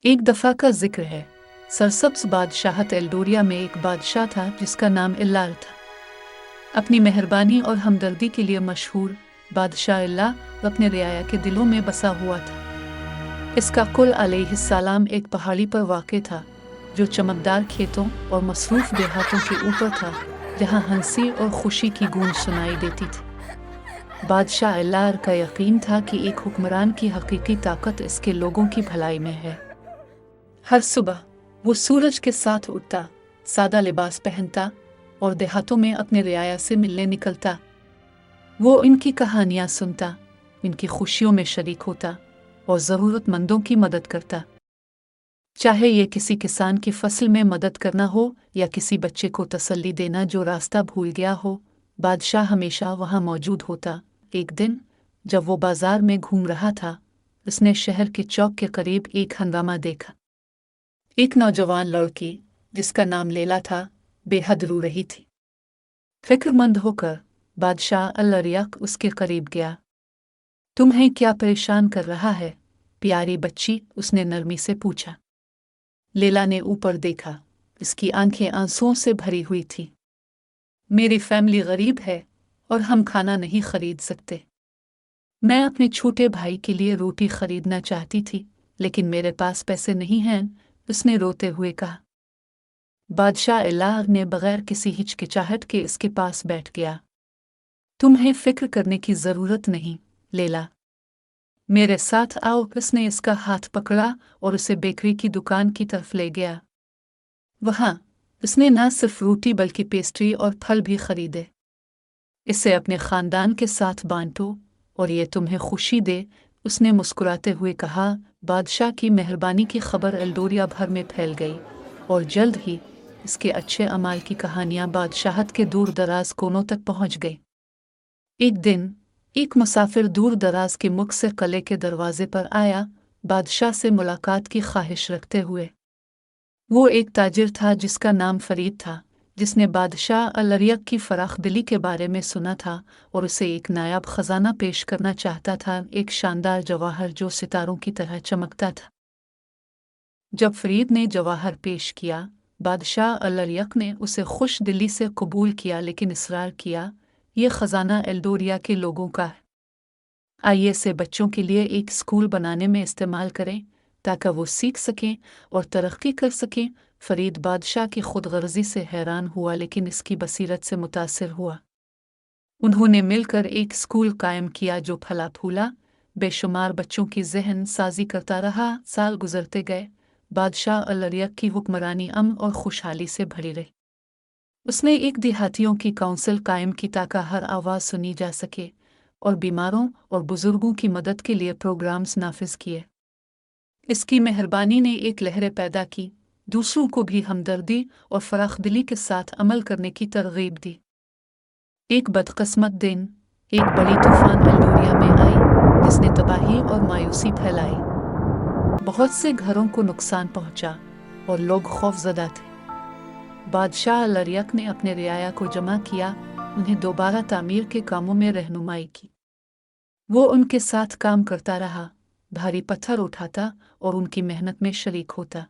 एक दफ़ा का जिक्र है। सरसब्ज़ बादशाहत एल्डोरिया में एक बादशाह था जिसका नाम इल्लाल था। अपनी मेहरबानी और हमदर्दी के लिए मशहूर बादशाह इल्लाल अपने रियाया के दिलों में बसा हुआ था। इसका कुल अलैहिस्सलाम एक पहाड़ी पर वाक़ था जो चमकदार खेतों और मसरूफ़ देहातों के ऊपर था, जहाँ हंसी और खुशी की गूंज सुनाई देती थी। बादशाह इल्लाल का यकीन था कि एक हुक्मरान की हकीकी ताकत इसके लोगों की भलाई में है। हर सुबह वो सूरज के साथ उठता, सादा लिबास पहनता और देहातों में अपने रियाया से मिलने निकलता। वो इनकी कहानियाँ सुनता, इनकी खुशियों में शरीक होता और ज़रूरतमंदों की मदद करता। चाहे ये किसी किसान की फसल में मदद करना हो या किसी बच्चे को तसल्ली देना जो रास्ता भूल गया हो, बादशाह हमेशा वहाँ मौजूद होता। एक दिन जब वो बाजार में घूम रहा था, उसने शहर के चौक के करीब एक हंगामा देखा। एक नौजवान लड़की जिसका नाम लैला था, बेहद रो रही थी। फिक्रमंद होकर बादशाह अल-अरियक उसके करीब गया। तुम्हें क्या परेशान कर रहा है, प्यारी बच्ची? उसने नरमी से पूछा। लैला ने ऊपर देखा। इसकी आंखें आंसुओं से भरी हुई थी। मेरी फैमिली गरीब है और हम खाना नहीं खरीद सकते। मैं अपने छोटे भाई के लिए रोटी खरीदना चाहती थी, लेकिन मेरे पास पैसे नहीं हैं, उसने रोते हुए कहा। बादशाह इल्लाल ने बगैर किसी हिचकिचाहट के इसके पास बैठ गया। तुम्हें फिक्र करने की जरूरत नहीं, लैला। मेरे साथ आओ। उसने इसका हाथ पकड़ा और उसे बेकरी की दुकान की तरफ ले गया। वहाँ उसने न सिर्फ रोटी बल्कि पेस्ट्री और फल भी खरीदे। इसे अपने खानदान के साथ बांटो और ये तुम्हें खुशी दे, उसने मुस्कुराते हुए कहा। बादशाह की मेहरबानी की खबर एल्डोरिया भर में फैल गई और जल्द ही इसके अच्छे अमाल की कहानियां बादशाहत के दूर दराज कोनों तक पहुंच गई। एक दिन एक मुसाफिर दूर दराज के मुख से किले के दरवाजे पर आया, बादशाह से मुलाकात की ख्वाहिश रखते हुए। वो एक ताजिर था जिसका नाम फरीद था, जिसने बादशाह अल-अरियक की फराखदिली के बारे में सुना था और उसे एक नायाब खजाना पेश करना चाहता था, एक शानदार जवाहर जो सितारों की तरह चमकता था। जब फरीद ने जवाहर पेश किया, बादशाह अल-अरियक ने उसे खुश दिली से कबूल किया, लेकिन इसरार किया, यह खजाना एल्डोरिया के लोगों का है। आइए इसे बच्चों के लिए एक स्कूल बनाने में इस्तेमाल करें ताकि वो सीख सकें और तरक्की कर सकें। फरीद बादशाह की खुदगर्जी से हैरान हुआ, लेकिन इसकी बसीरत से मुतासिर हुआ। उन्होंने मिलकर एक स्कूल कायम किया जो फला फूला, बेशुमार बच्चों की जहन साजी करता रहा। साल गुजरते गए, बादशाह अल-अरियक की हुक्मरानी अमन और खुशहाली से भरी रही। उसने एक देहातियों की काउंसिल कायम की ताकि हर आवाज़ सुनी जा सके और बीमारों और बुजुर्गों की मदद के लिए प्रोग्राम्स नाफिज किए। इसकी मेहरबानी ने एक लहर पैदा की, दूसरों को भी हमदर्दी और फराखदिली के साथ अमल करने की तरगीब दी। एक बदकिस्मत दिन एक बड़ी तूफान एल्डोरिया में आई, जिसने तबाही और मायूसी फैलाई। बहुत से घरों को नुकसान पहुंचा और लोग खौफजदा थे। बादशाह अल-अरियक ने अपने रियाया को जमा किया, उन्हें दोबारा तामीर के कामों में रहनुमाई की। वो उनके साथ काम करता रहा, भारी पत्थर उठाता और उनकी मेहनत में शरीक होता।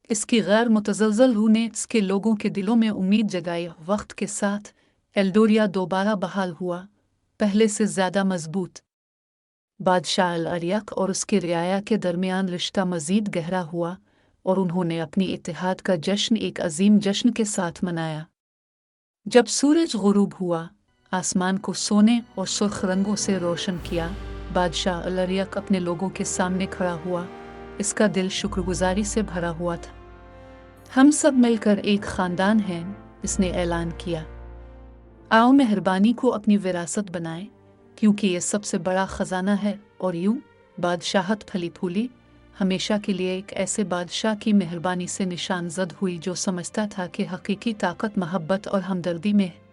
इसकी गैर मुतज़लज़ल रूह ने इसके लोगों के दिलों में उम्मीद जगाई। वक्त के साथ एल्डोरिया दोबारा बहाल हुआ, पहले से ज़्यादा मजबूत। बादशाह अल-अरियक और उसके रियाया के दरमियान रिश्ता मज़ीद गहरा हुआ और उन्होंने अपनी इत्तेहाद का जश्न एक अजीम जश्न के साथ मनाया। जब सूरज गुरूब हुआ, आसमान को सोने और सुर्ख रंगों से रोशन किया, बादशाह अल-अरियक अपने लोगों के सामने खड़ा हुआ। इसका दिल शुक्रगुजारी से भरा हुआ था। हम सब मिलकर एक खानदान हैं, इसने ऐलान किया। आओ मेहरबानी को अपनी विरासत बनाएं, क्योंकि ये सबसे बड़ा खजाना है। और यूं बादशाहत फली फूली, हमेशा के लिए एक ऐसे बादशाह की मेहरबानी से निशान जद हुई जो समझता था कि हकीकी ताकत मोहब्बत और हमदर्दी में है।